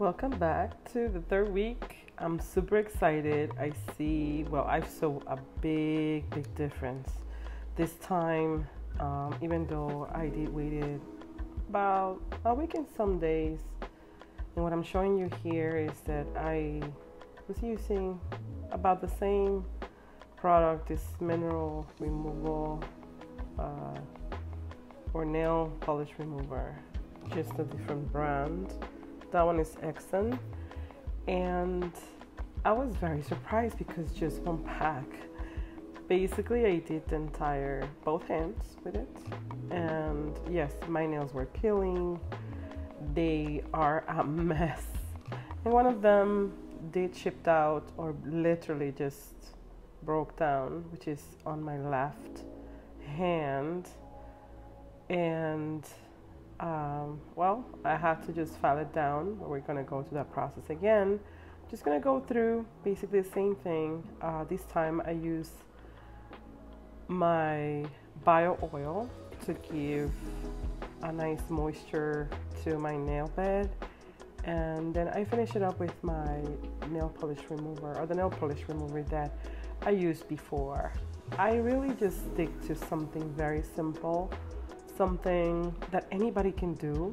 Welcome back to the third week. I'm super excited. I saw a big difference this time, even though I did waited about a week and some days. And what I'm showing you here is that I was using about the same product, this mineral removal or nail polish remover, just a different brand. That one is acetone, and I was very surprised because just one pack. Basically, I did the entire both hands with it, and yes, my nails were peeling. They are a mess, and one of them did chipped out or literally just broke down, which is on my left hand, and I had to just file it down. We're gonna go through that process again. Just gonna go through basically the same thing. This time I use my bio oil to give a nice moisture to my nail bed, and then I finish it up with my nail polish remover, or the nail polish remover that I used before. I really just stick to something very simple, something that anybody can do.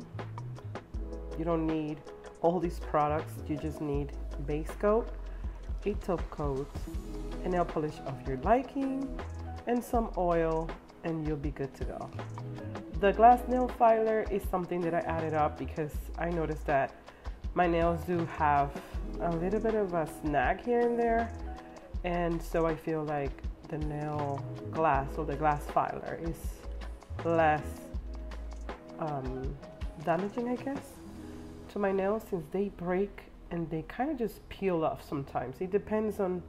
You don't need all these products. You just need a base coat, a top coat, a nail polish of your liking, and some oil, and you'll be good to go. The glass nail filer is something that I added up because I noticed that my nails do have a little bit of a snag here and there, and so I feel like the nail glass or the glass filer is less damaging, I guess, to my nails, since they break and they kind of just peel off sometimes. It depends on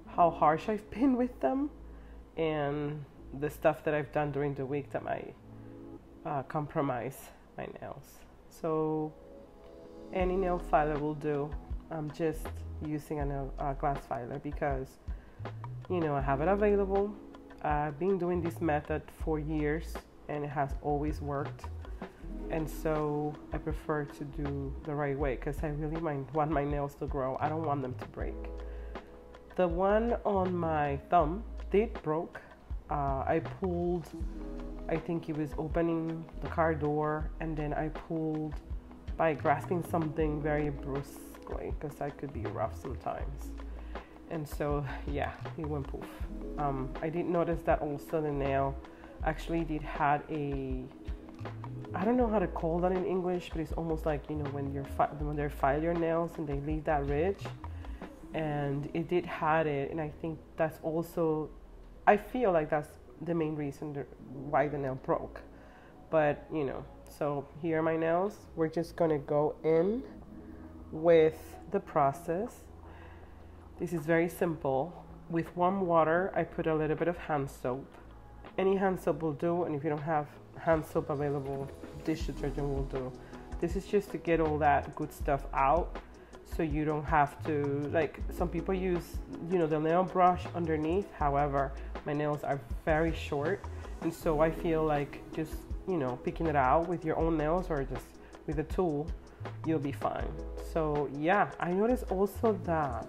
how harsh I've been with them and the stuff that I've done during the week that might compromise my nails. So any nail filer will do. I'm just using a glass filer because I have it available. I've been doing this method for years and it has always worked, and so I prefer to do the right way because I really want my nails to grow. I don't want them to break. The one on my thumb did broke. I pulled, I think it was opening the car door, and then I pulled by grasping something very brusquely because I could be rough sometimes. And so, yeah, it went poof. I did notice that also the nail actually did had I don't know how to call that in English, but it's almost like, when they file your nails and they leave that ridge, and it did had it. And I think that's also, I feel like that's the main reason why the nail broke. But, so here are my nails. We're just going to go in with the process. This is very simple. With warm water, I put a little bit of hand soap. Any hand soap will do, and if you don't have hand soap available, dish detergent will do. This is just to get all that good stuff out, so you don't have to, like some people use, the nail brush underneath. However, my nails are very short, and so I feel like just, picking it out with your own nails or just with a tool, you'll be fine. So yeah, I noticed also that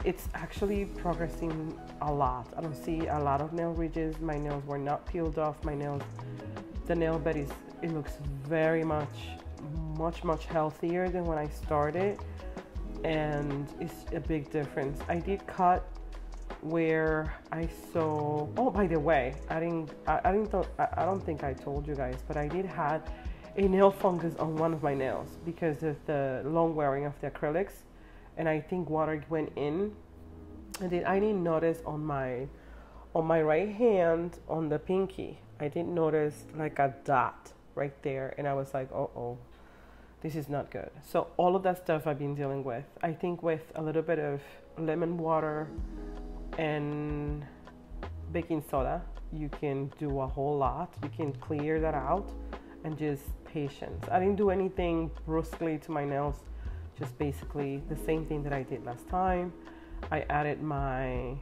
it's actually progressing a lot. I don't see a lot of nail ridges. My nails were not peeled off. The nail bed it looks very much healthier than when I started, and it's a big difference. I did cut where I saw. Oh, by the way, I don't think I told you guys, but I did had a nail fungus on one of my nails because of the long wearing of the acrylics, and I think water went in. And then I didn't notice on my right hand, on the pinky, I didn't notice like a dot right there, and I was like, oh, this is not good. So all of that stuff I've been dealing with. I think with a little bit of lemon water and baking soda, you can do a whole lot. You can clear that out, and just patience. I didn't do anything brusquely to my nails, just basically the same thing that I did last time. I added my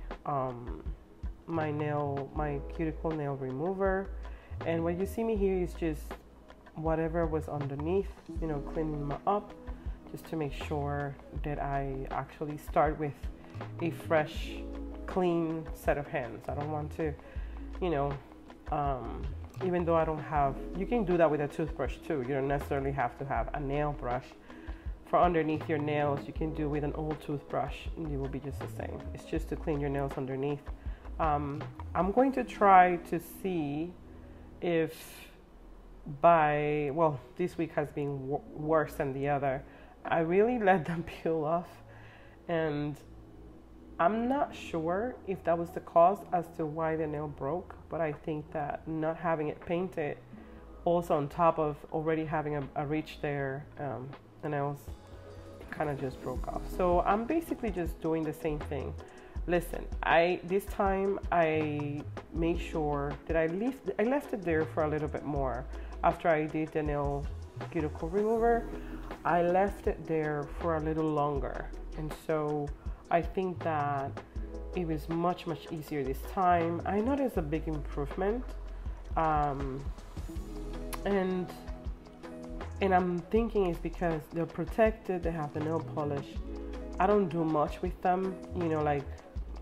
cuticle nail remover, and what you see me here is just whatever was underneath, you know, cleaning them up, just to make sure that I actually start with a fresh, clean set of hands. I don't want to, you know, even though I don't have, you can do that with a toothbrush too. You don't necessarily have to have a nail brush for underneath your nails. You can do with an old toothbrush and it will be just the same. It's just to clean your nails underneath. I'm going to try to see if well, this week has been worse than the other. I really let them peel off, and I'm not sure if that was the cause as to why the nail broke, but I think that not having it painted, also on top of already having a ridge there, the nails kind of just broke off. So I'm basically just doing the same thing. Listen, this time I made sure that I left it there for a little bit more. After I did the nail cuticle remover, I left it there for a little longer, and so I think that it was much easier this time. I noticed a big improvement, and I'm thinking it's because they're protected. They have the nail polish. I don't do much with them, you know, like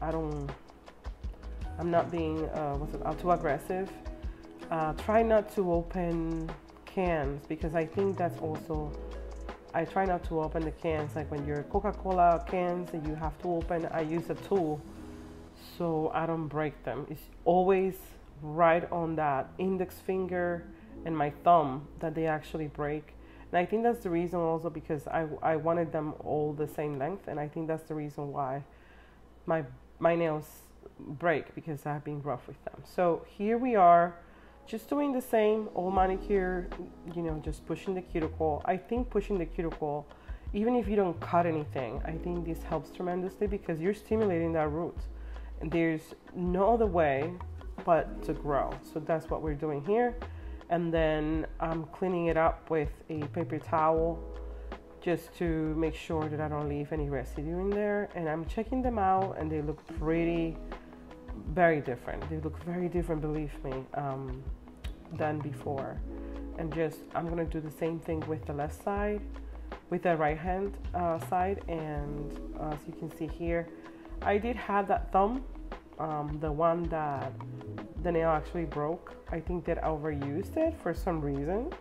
I'm not being too aggressive. Try not to open cans, because I think that's also, I try not to open the cans, like when your Coca-Cola cans that you have to open, I use a tool so I don't break them. It's always right on that index finger and my thumb that they actually break. And I think that's the reason also, because I wanted them all the same length, and I think that's the reason why my nails break, because I've been rough with them. So here we are, just doing the same old manicure, you know, just pushing the cuticle. I think pushing the cuticle, even if you don't cut anything, I think this helps tremendously, because you're stimulating that root, and there's no other way but to grow. So that's what we're doing here. And then I'm cleaning it up with a paper towel, just to make sure that I don't leave any residue in there. And I'm checking them out, and they look very different. They look very different, believe me, than before. And I'm gonna do the same thing with the left side, with the right hand side. And as you can see here, I did have that thumb, the one that the nail actually broke. I think that I overused it for some reason.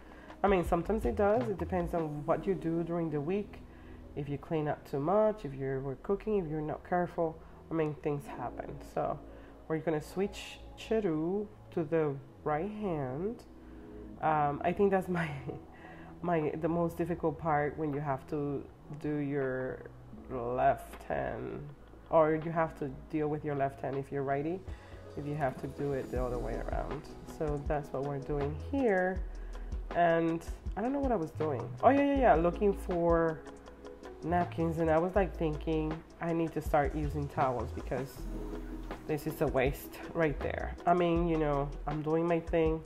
I mean, sometimes it does. It depends on what you do during the week. If you clean up too much, if you're cooking, if you're not careful, I mean, things happen. So we're gonna switch to the right hand. I think that's the most difficult part, when you have to do your left hand, or you have to deal with your left hand if you're righty, if you have to do it the other way around. So that's what we're doing here. And I don't know what I was doing. Oh yeah, looking for napkins, and I was like thinking I need to start using towels, because this is a waste right there. I mean, you know, I'm doing my thing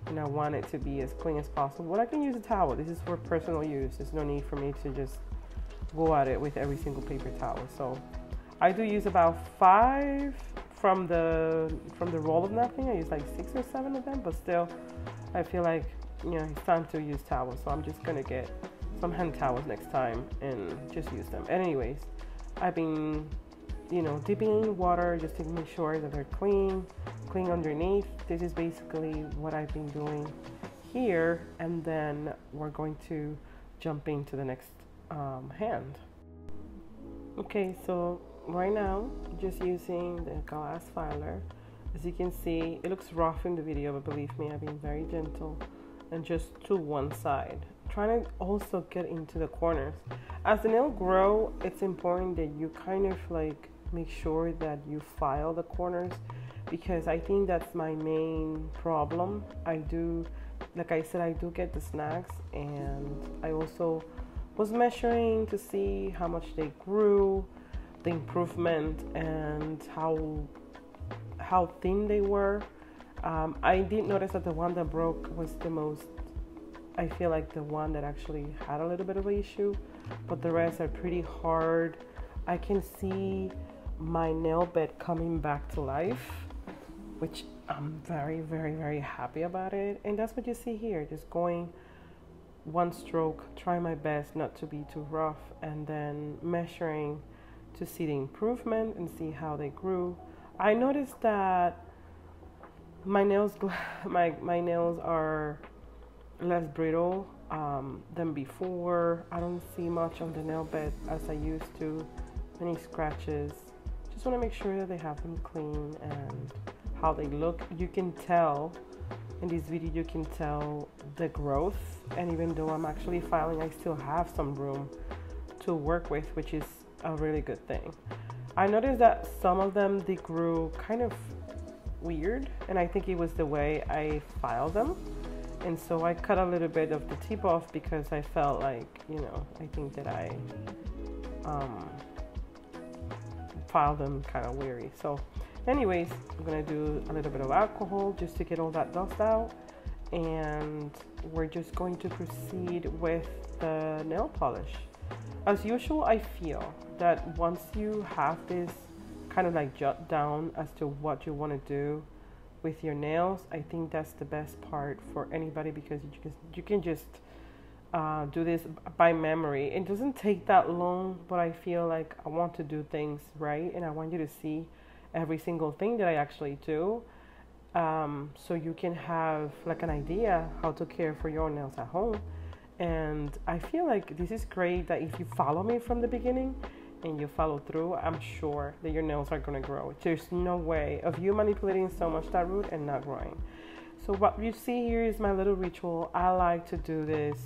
and I want it to be as clean as possible, but I can use a towel. This is for personal use. There's no need for me to just go at it with every single paper towel. So I do use about 5 from the roll of napkin. I use like 6 or 7 of them, but still I feel like, you know, it's time to use towels. So I'm just gonna get some hand towels next time and just use them. And anyways, I've been, you know, dipping in water just to make sure that they're clean underneath. This is basically what I've been doing here, and then we're going to jump into the next hand. Okay, so right now, just using the glass filer. As you can see, it looks rough in the video, but believe me, I've been very gentle, and just to one side. Trying to also get into the corners. As the nail grow, it's important that you kind of like make sure that you file the corners, because I think that's my main problem. I do, like I said, I do get the snags, and I also was measuring to see how much they grew, the improvement, and how thin they were. I did notice that the one that broke was the most, I feel like the one that actually had a little bit of an issue, but the rest are pretty hard. I can see my nail bed coming back to life, which I'm very, very, very happy about it. And that's what you see here. Just going one stroke, try my best not to be too rough, and then measuring to see the improvement and see how they grew. I noticed that my nails, my nails are less brittle than before. I don't see much on the nail bed as I used to. Many scratches. Just want to make sure that they have them clean and how they look. You can tell in this video, you can tell the growth, and even though I'm actually filing, I still have some room to work with, which is a really good thing. I noticed that some of them, they grew kind of weird, and I think it was the way I filed them. And so I cut a little bit of the tip off because I felt like, I think that I filed them kind of weary. So anyways, I'm gonna do a little bit of alcohol just to get all that dust out, and we're just going to proceed with the nail polish. As usual, I feel that once you have this kind of like jot down as to what you want to do with your nails, I think that's the best part for anybody, because you can just do this by memory. It doesn't take that long, but I feel like I want to do things right, and I want you to see every single thing that I actually do, so you can have like an idea how to care for your nails at home. And I feel like this is great that if you follow me from the beginning and you follow through, I'm sure that your nails are going to grow. There's no way of you manipulating so much that root and not growing. So what you see here is my little ritual. I like to do this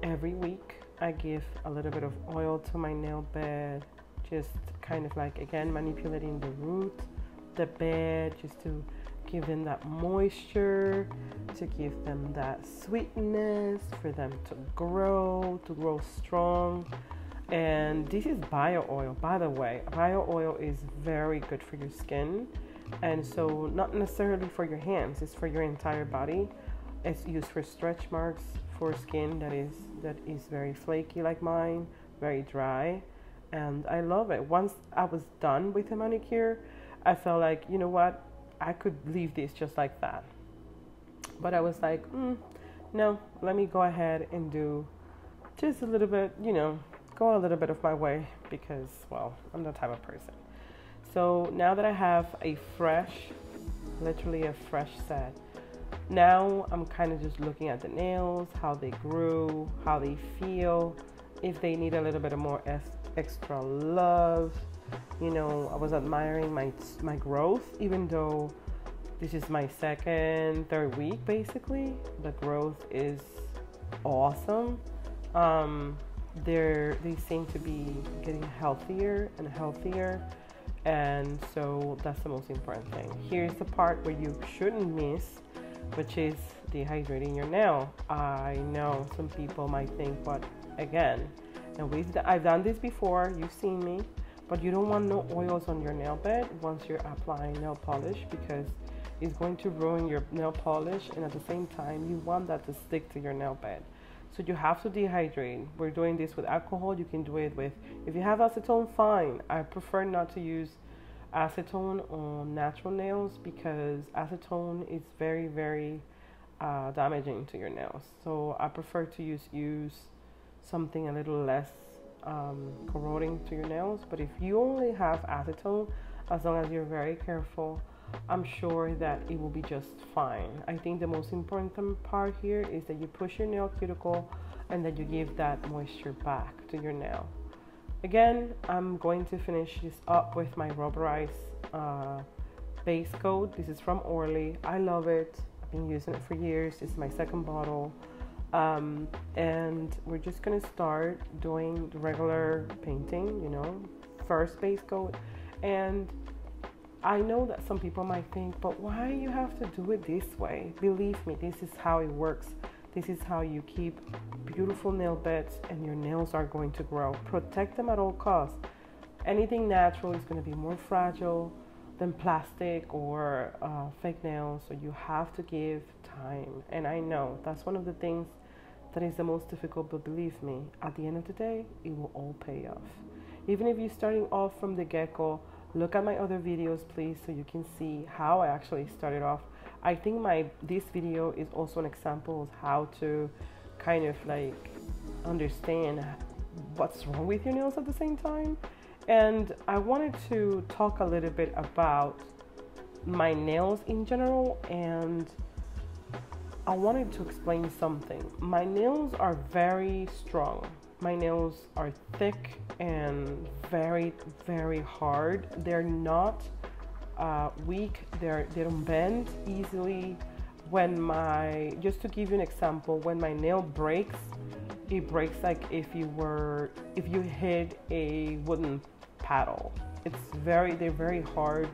every week. I give a little bit of oil to my nail bed, just kind of like, again, manipulating the root, the bed, just to give them that moisture, to give them that sweetness, for them to grow strong. And this is bio oil, by the way. Bio oil is very good for your skin, and so not necessarily for your hands, it's for your entire body. It's used for stretch marks, for skin that is very flaky like mine, very dry, and I love it. Once I was done with the manicure, I felt like, you know what, I could leave this just like that. But I was like, no, let me go ahead and do just a little bit, go a little bit of my way, because, well, I'm that type of person. So now that I have a fresh, literally a fresh set, now I'm kind of just looking at the nails, how they grew, how they feel, if they need a little bit of more extra love. I was admiring my growth, even though this is my third week, basically. The growth is awesome. They seem to be getting healthier and healthier, and so that's the most important thing. Here's the part where you shouldn't miss, which is dehydrating your nail. I know some people might think, but again, and I've done this before, you've seen me, but you don't want no oils on your nail bed once you're applying nail polish, because it's going to ruin your nail polish, and at the same time, you want that to stick to your nail bed. So you have to dehydrate. We're doing this with alcohol. You can do it with, if you have acetone, fine. I prefer not to use acetone on natural nails, because acetone is very, very damaging to your nails. So I prefer to use something a little less corroding to your nails. But if you only have acetone, as long as you're very careful, I'm sure that it will be just fine. I think the most important part here is that you push your nail cuticle and that you give that moisture back to your nail. Again, I'm going to finish this up with my rubberized base coat. This is from Orly. I love it. I've been using it for years. It's my second bottle. And we're just gonna start doing the regular painting, first base coat. And I know that some people might think, but why you have to do it this way? Believe me, this is how it works. This is how you keep beautiful nail beds, and your nails are going to grow. Protect them at all costs. Anything natural is going to be more fragile than plastic or fake nails, so you have to give time. And I know that's one of the things that is the most difficult, but believe me, at the end of the day, it will all pay off. Even if you're starting off from the get-go Look at my other videos, please, so you can see how I actually started off. I think this video is also an example of how to kind of like understand what's wrong with your nails at the same time. And I wanted to talk a little bit about my nails in general, and I wanted to explain something. My nails are very strong. My nails are thick and very, very hard. They're not weak. They don't bend easily. Just to give you an example, when my nail breaks, it breaks like if you hit a wooden paddle. They're very hard.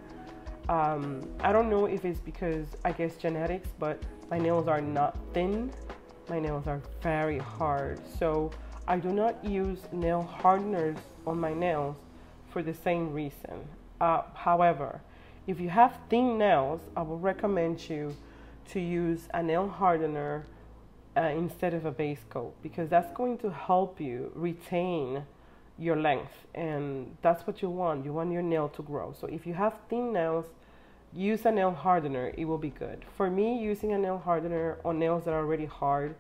I don't know if it's because, I guess, genetics, but my nails are not thin. My nails are very hard. So I do not use nail hardeners on my nails for the same reason. However, if you have thin nails, I will recommend you to use a nail hardener instead of a base coat, because that's going to help you retain your length, and that's what you want. You want your nail to grow. So if you have thin nails, use a nail hardener. It will be good. For me, using a nail hardener on nails that are already hard,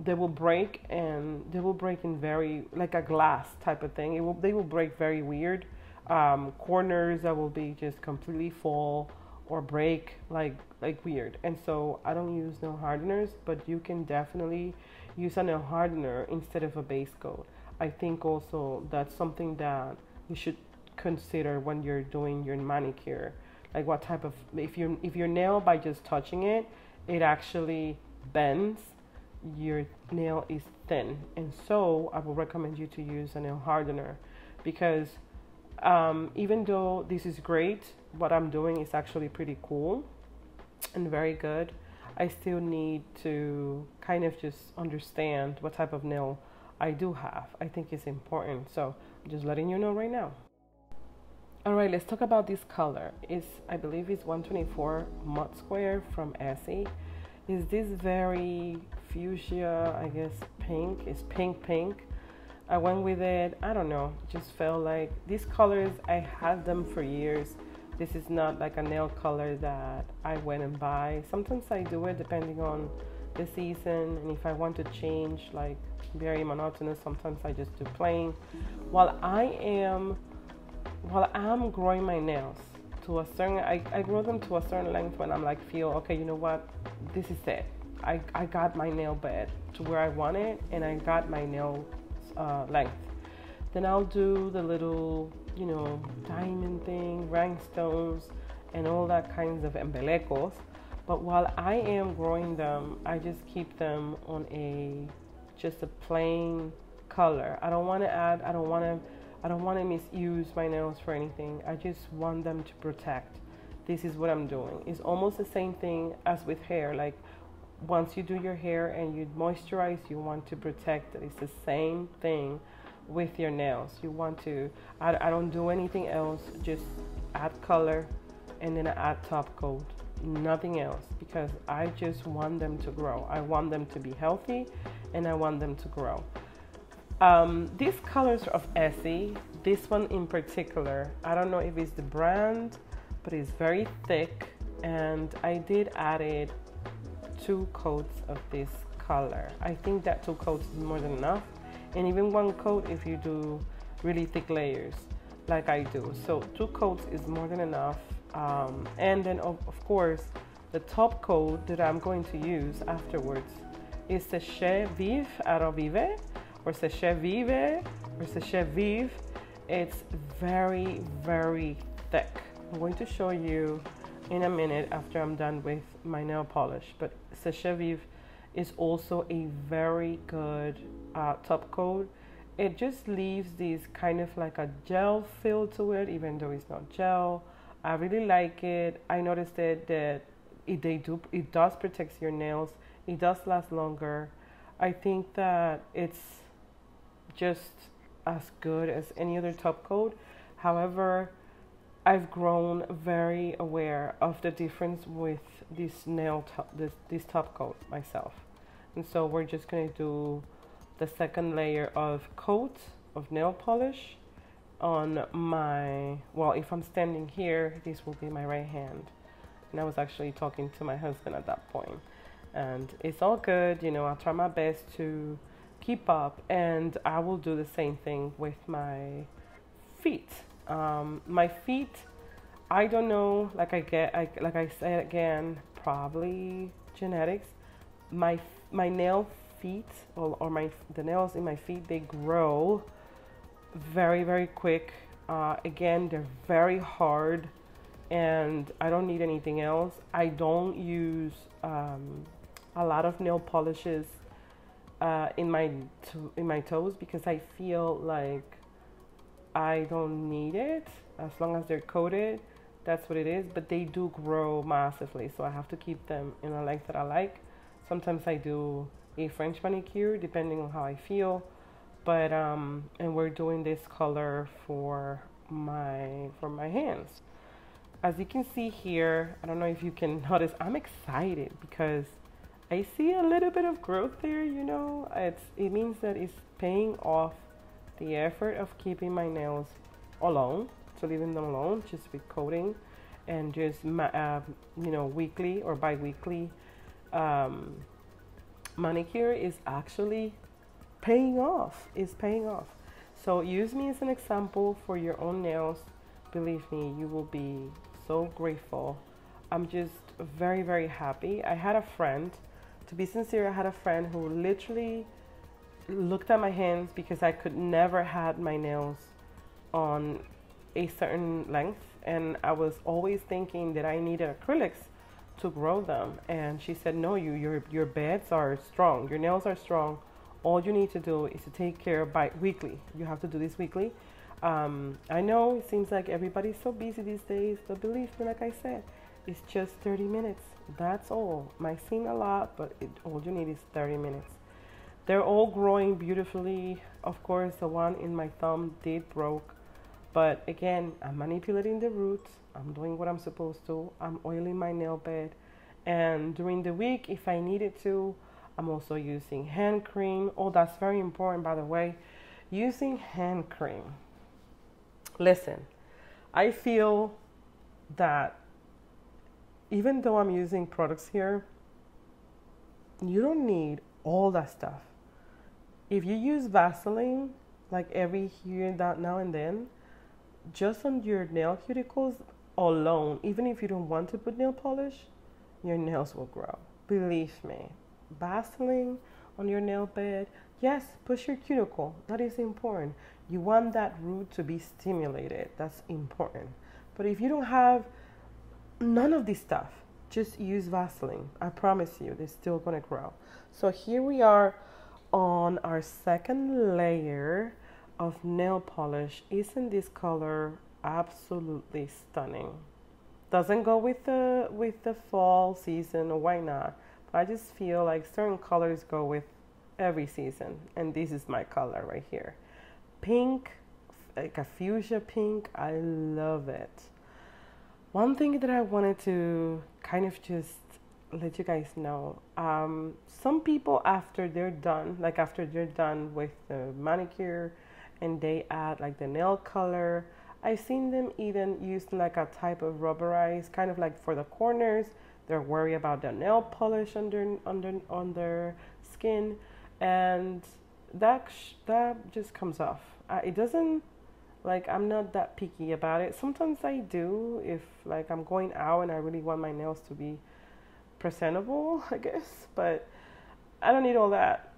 they will break, and they will break in very, like a glass type of thing. They will break very weird. Corners that will be just completely full or break like weird. And so I don't use nail hardeners, but you can definitely use a nail hardener instead of a base coat. I think also that's something that you should consider when you're doing your manicure. Like what type of, if your nail, by just touching it, it actually bends, your nail is thin. And so I will recommend you to use a nail hardener, because even though this is great, what I'm doing is actually pretty cool and very good, I still need to kind of just understand what type of nail I do have. I think it's important. So I'm just letting you know right now. All right, let's talk about this color. I believe it's 124 Mud Square from Essie. Is this very fuchsia, I guess pink? It's pink. I went with it. I don't know. Just felt like these colors, I had them for years. This is not like a nail color that I went and buy. Sometimes I do it depending on the season, and if I want to change, like very monotonous, sometimes I just do plain. While I'm growing my nails to a certain, I grow them to a certain length when I'm like, feel okay, you know what, this is it. I got my nail bed to where I want it, and I got my nail length. Then I'll do the little, diamond thing, rhinestones, and all that kinds of embelecos. But while I am growing them, I just keep them on just a plain color. I don't want to add, I don't want to misuse my nails for anything. I just want them to protect. This is what I'm doing. It's almost the same thing as with hair. Like once you do your hair and you moisturize, you want to protect it. It's the same thing with your nails. You want to, I don't do anything else, just add color and then I add top coat. Nothing else, because I just want them to grow. I want them to be healthy, and I want them to grow. These colors of Essie, this one in particular, I don't know if it's the brand, but it's very thick, and I did added 2 coats of this color. I think that 2 coats is more than enough, and even 1 coat if you do really thick layers like I do. So 2 coats is more than enough. And then of course the top coat that I'm going to use afterwards is Séché Vive Vive or Séché Vive or Séché Vive. It's very, very thick. I'm going to show you in a minute after I'm done with my nail polish, but Séché Vive is also a very good top coat. It just leaves this kind of like a gel feel to it, even though it's not gel. I really like it. I noticed that it does protect your nails. It does last longer. I think that it's just as good as any other top coat. However, I've grown very aware of the difference with this this top coat myself. And so we're just going to do the second layer of coat of nail polish on my, well, if I'm standing here, this will be my right hand. And I was actually talking to my husband at that point. And it's all good, you know, I'll try my best to keep up, and I will do the same thing with my feet. My feet, I don't know, like I said again, probably genetics. My nail feet, or the nails in my feet, they grow very, very quick. Again, they're very hard, and I don't need anything else. I don't use a lot of nail polishes in my toes, because I feel like I don't need it. As long as they're coated, that's what it is. But they do grow massively, so I have to keep them in a length that I like. Sometimes I do a French manicure depending on how I feel. But and we're doing this color for my hands. As you can see here, I don't know if you can notice, I'm excited because I see a little bit of growth there, you know. It means that it's paying off the effort of keeping my nails alone, so leaving them alone just with coating, and just you know, weekly or bi-weekly manicure is actually paying off. It's paying off. So use me as an example for your own nails. Believe me, you will be so grateful. I'm just very, very happy. I had a friend, to be sincere, I had a friend who literally looked at my hands, because I could never had my nails on a certain length, and I was always thinking that I needed acrylics to grow them. And she said, no, your beds are strong, your nails are strong. All you need to do is to take care weekly. You have to do this weekly. I know it seems like everybody's so busy these days, but believe me, like I said, it's just 30 minutes. That's all. Might seem a lot, but all you need is 30 minutes. They're all growing beautifully. Of course, the one in my thumb did broke. But again, I'm manipulating the roots. I'm doing what I'm supposed to. I'm oiling my nail bed. And during the week, if I needed to, I'm also using hand cream. Oh, that's very important, by the way. Using hand cream. Listen, I feel that even though I'm using products here, you don't need all that stuff. If you use Vaseline, like every here, that now and then, just on your nail cuticles alone, even if you don't want to put nail polish, your nails will grow. Believe me. Vaseline on your nail bed, yes, push your cuticle. That is important. You want that root to be stimulated. That's important. But if you don't have none of this stuff, just use Vaseline. I promise you, they're still gonna grow. So here we are on our second layer of nail polish. Isn't this color absolutely stunning? Doesn't go with the fall season, or why not? But I just feel like certain colors go with every season, and this is my color right here. Pink, like a fuchsia pink. I love it. One thing that I wanted to kind of just let you guys know, some people after they're done with the manicure and they add like the nail color, I've seen them even use like a type of rubberized, kind of like for the corners. They're worried about the nail polish on their skin, and that just comes off. It doesn't, like, I'm not that picky about it. Sometimes I do if like I'm going out and I really want my nails to be presentable, I guess, but I don't need all that,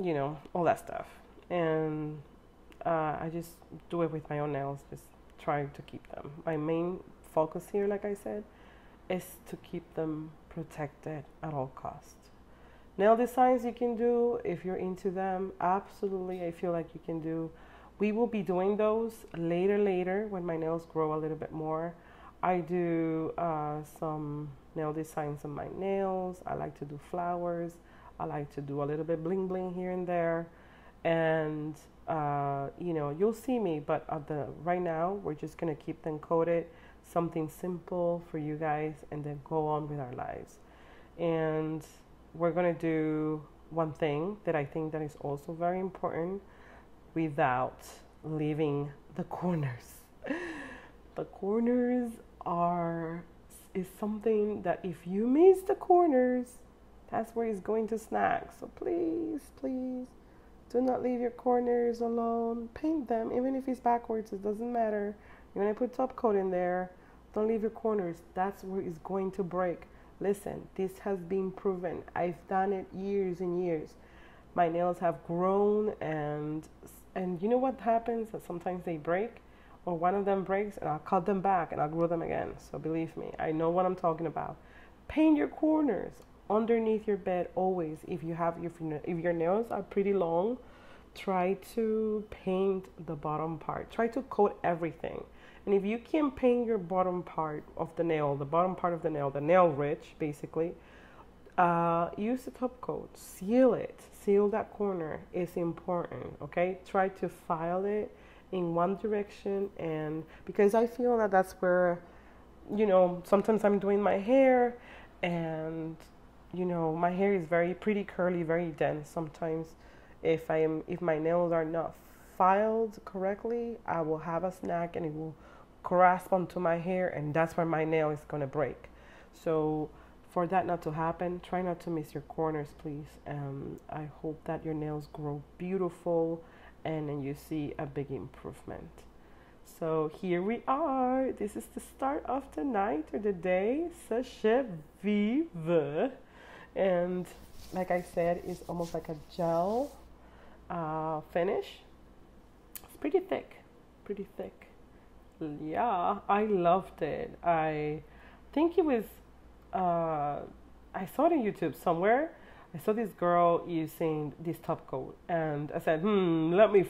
you know, all that stuff. And I just do it with my own nails, just trying to keep them. My main focus here, like I said, is to keep them protected at all costs. Nail designs you can do if you're into them, absolutely, I feel like you can do. We will be doing those later when my nails grow a little bit more. I do some nail designs on my nails. I like to do flowers. I like to do a little bit bling bling here and there. And you know, you'll see me, but right now we're just gonna keep them coated, something simple for you guys, and then go on with our lives. And we're gonna do one thing that I think that is also very important without leaving the corners. The corners is something that if you miss the corners, that's where it's going to snag. So please, please do not leave your corners alone. Paint them, even if it's backwards, it doesn't matter. You're gonna put top coat in there. Don't leave your corners. That's where it's going to break. Listen, this has been proven. I've done it years and years. My nails have grown, and you know what happens? That sometimes they break, or one of them breaks, and I'll cut them back and I'll grow them again. So believe me, I know what I'm talking about. Paint your corners underneath your bed always. If your nails are pretty long, try to paint the bottom part. Try to coat everything. And if you can paint your bottom part of the nail, the nail ridge, basically, use the top coat. Seal it. Seal that corner. It's important, okay? Try to file it in one direction, and because I feel that that's where, sometimes I'm doing my hair, and, my hair is very pretty curly, very dense. Sometimes if my nails are not filed correctly, I will have a snag and it will grasp onto my hair, and that's where my nail is going to break. So for that not to happen, try not to miss your corners, please. I hope that your nails grow beautiful and then you see a big improvement. So here we are. This is the start of the night or the day. Sachet vive. And like I said, it's almost like a gel finish. It's pretty thick. Yeah, I loved it. I think it was, I saw it on YouTube somewhere. I saw this girl using this top coat, and I said, let me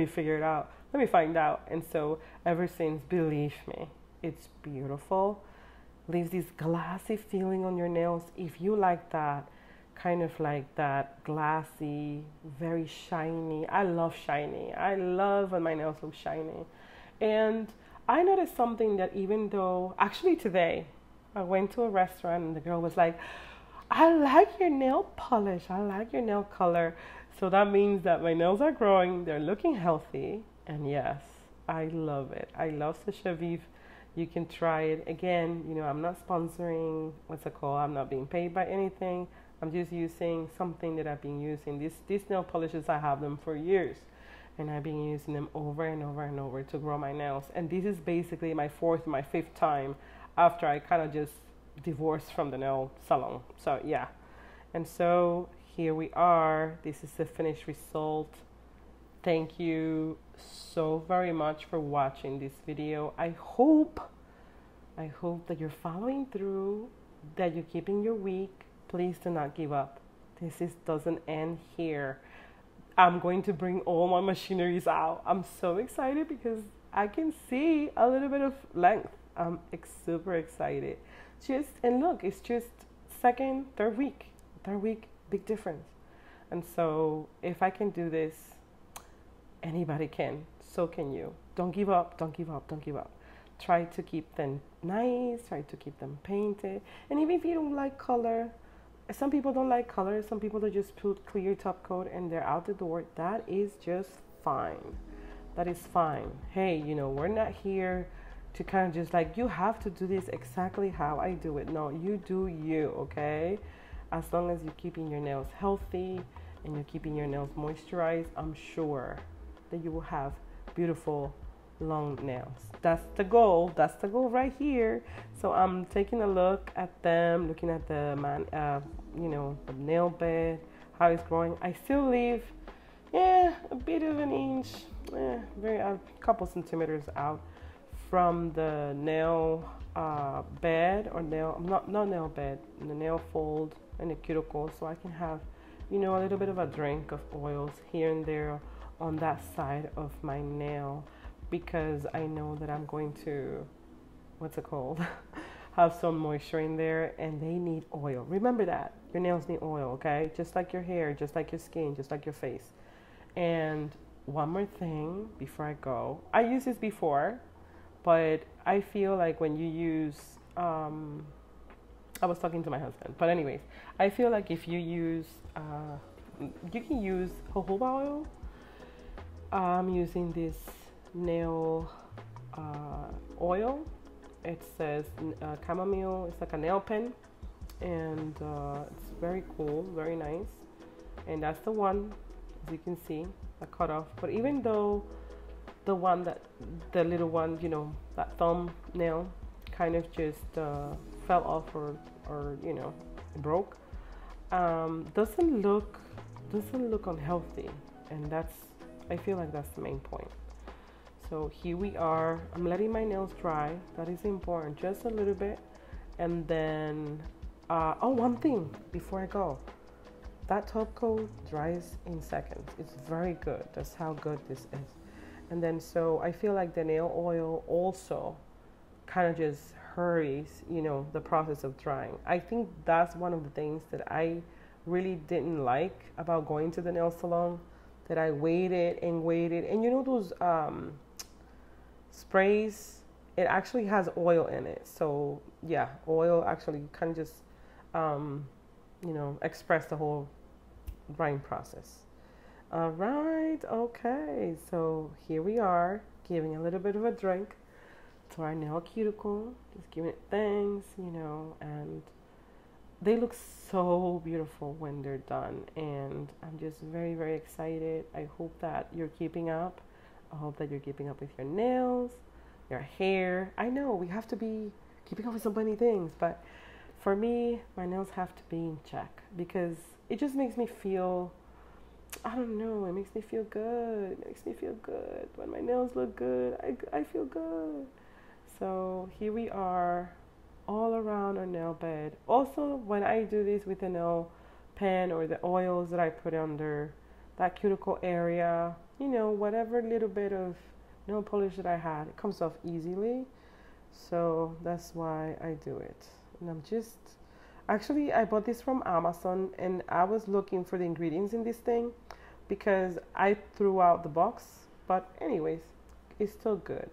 figure it out. Let me find out. And so ever since, believe me, it's beautiful. Leaves this glassy feeling on your nails. If you like that, kind of like that glassy, very shiny. I love shiny. I love when my nails look shiny. And I noticed something that even though, actually today, I went to a restaurant and the girl was like, I like your nail polish. I like your nail color. So that means that my nails are growing. They're looking healthy. And yes, I love it. I love Sachet Vive. You can try it. Again, I'm not sponsoring, I'm not being paid by anything. I'm just using something that I've been using. These nail polishes, I have them for years. And I've been using them over and over and over to grow my nails. And this is basically my fifth time after I kind of just divorced from the nail salon. So yeah. And so here we are. This is the finished result. Thank you so very much for watching this video. I hope that you're following through, that you're keeping your week. Please do not give up. This doesn't end here. I'm going to bring all my machineries out. I'm so excited because I can see a little bit of length. I'm super excited. And look, it's just third week, big difference. And so if I can do this, anybody can. So can you. Don't give up. Try to keep them nice. Try to keep them painted. And even if you don't like color, some people don't like color. Some people that just put clear top coat and they're out the door. That is just fine. That is fine. Hey, we're not here to kind of just like, you have to do this exactly how I do it. No, you do you, okay? As long as you're keeping your nails healthy and you're keeping your nails moisturized, I'm sure that you will have beautiful long nails. That's the goal. That's the goal right here. So I'm taking a look at them, looking at the the nail bed, how it's growing. I still leave, a bit of an inch, a couple centimeters out from the nail bed or not nail bed, the nail fold and the cuticle, so I can have, a little bit of a drink of oils here and there on that side of my nail, because I know that I'm going to, have some moisture in there, and they need oil. Remember that. Your nails need oil, okay? Just like your hair, just like your skin, just like your face. And one more thing before I go. I used this before, but I feel like when you use, I was talking to my husband, but anyways, I feel like if you use, you can use jojoba oil. I'm using this nail oil. It says chamomile. It's like a nail pen, and it's very cool, very nice. And that's the one, as you can see, I cut off. But even though the little one, you know, that thumbnail kind of just fell off or you know, broke, doesn't look unhealthy, and I feel like that's the main point. So here we are. I'm letting my nails dry. That is important, just a little bit. And then oh, one thing before I go, that top coat dries in seconds. It's very good. That's how good this is. And then so I feel like the nail oil also kind of just hurries, you know, the process of drying. I think that's one of the things that I really didn't like about going to the nail salon, that I waited and waited. And you know those sprays, it actually has oil in it. So yeah, oil actually kind of just you know, express the whole drying process. All right, okay, so here we are giving a little bit of a drink to our nail cuticle, just giving it thanks, you know, and they look so beautiful when they're done, and I'm just very, very excited. I hope that you're keeping up. I hope that you're keeping up with your nails, your hair. I know we have to be keeping up with so many things, but for me, my nails have to be in check because it just makes me feel, I don't know, it makes me feel good. It makes me feel good. When my nails look good, I feel good. So here we are, all around our nail bed. Also, when I do this with the nail pen or the oils that I put under that cuticle area, you know, whatever little bit of nail polish that I had, it comes off easily. So that's why I do it. And I'm just, actually, I bought this from Amazon, and I was looking for the ingredients in this thing because I threw out the box. But anyways, it's still good.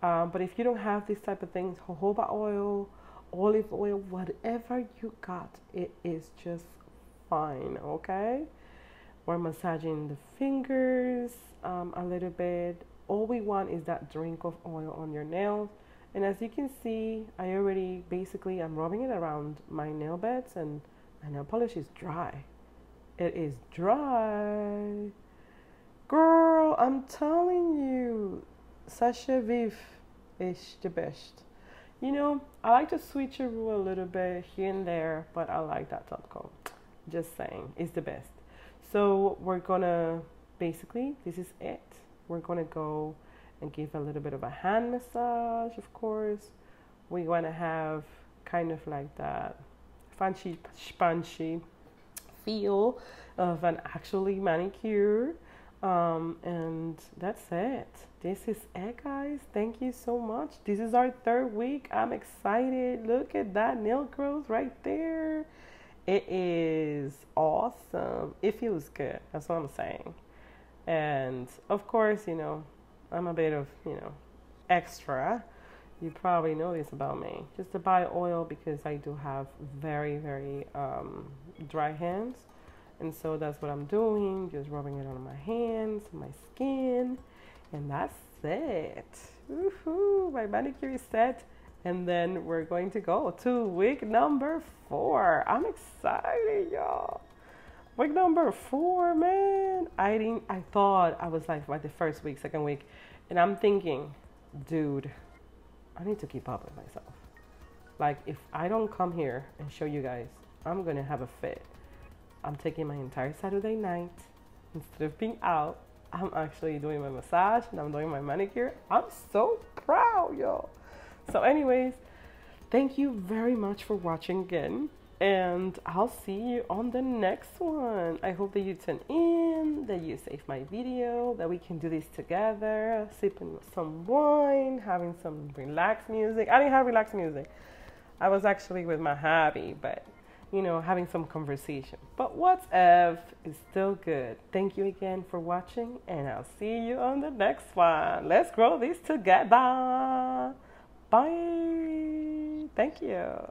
But if you don't have this type of things, jojoba oil, olive oil, whatever you got, it is just fine, okay? We're massaging the fingers a little bit. All we want is that drink of oil on your nails. And as you can see, I already basically, I'm rubbing it around my nail beds, and my nail polish is dry. It is dry. Girl, I'm telling you, sachet vif is the best. You know, I like to switcheroo a little bit here and there, but I like that top coat. Just saying, it's the best. So we're gonna, basically, this is it. We're gonna go and give a little bit of a hand massage, of course. We want to have kind of like that fancy, spongy feel of an actually manicure. And that's it. This is it, guys. Thank you so much. This is our 3rd week. I'm excited. Look at that nail growth right there. It is awesome. It feels good. That's what I'm saying. And of course, you know, I'm a bit of, you know, extra. You probably know this about me. Just to buy oil because I do have very, very dry hands. And so that's what I'm doing. Just rubbing it on my hands, my skin. And that's it. Woohoo! My manicure is set. And then we're going to go to week number 4. I'm excited, y'all. Week number 4, man. I thought I was like by the 1st week, 2nd week, and I'm thinking, dude, I need to keep up with myself. Like, if I don't come here and show you guys, I'm gonna have a fit. I'm taking my entire Saturday night. Instead of being out, I'm actually doing my massage and I'm doing my manicure. I'm so proud, y'all. So anyways, thank you very much for watching again. And I'll see you on the next one. I hope that you tune in, that you save my video, that we can do this together, sipping some wine, having some relaxed music. I didn't have relaxed music. I was actually with my hubby, but you know, having some conversation. But what's up is still good. Thank you again for watching, and I'll see you on the next one. Let's grow this together. Bye. Thank you.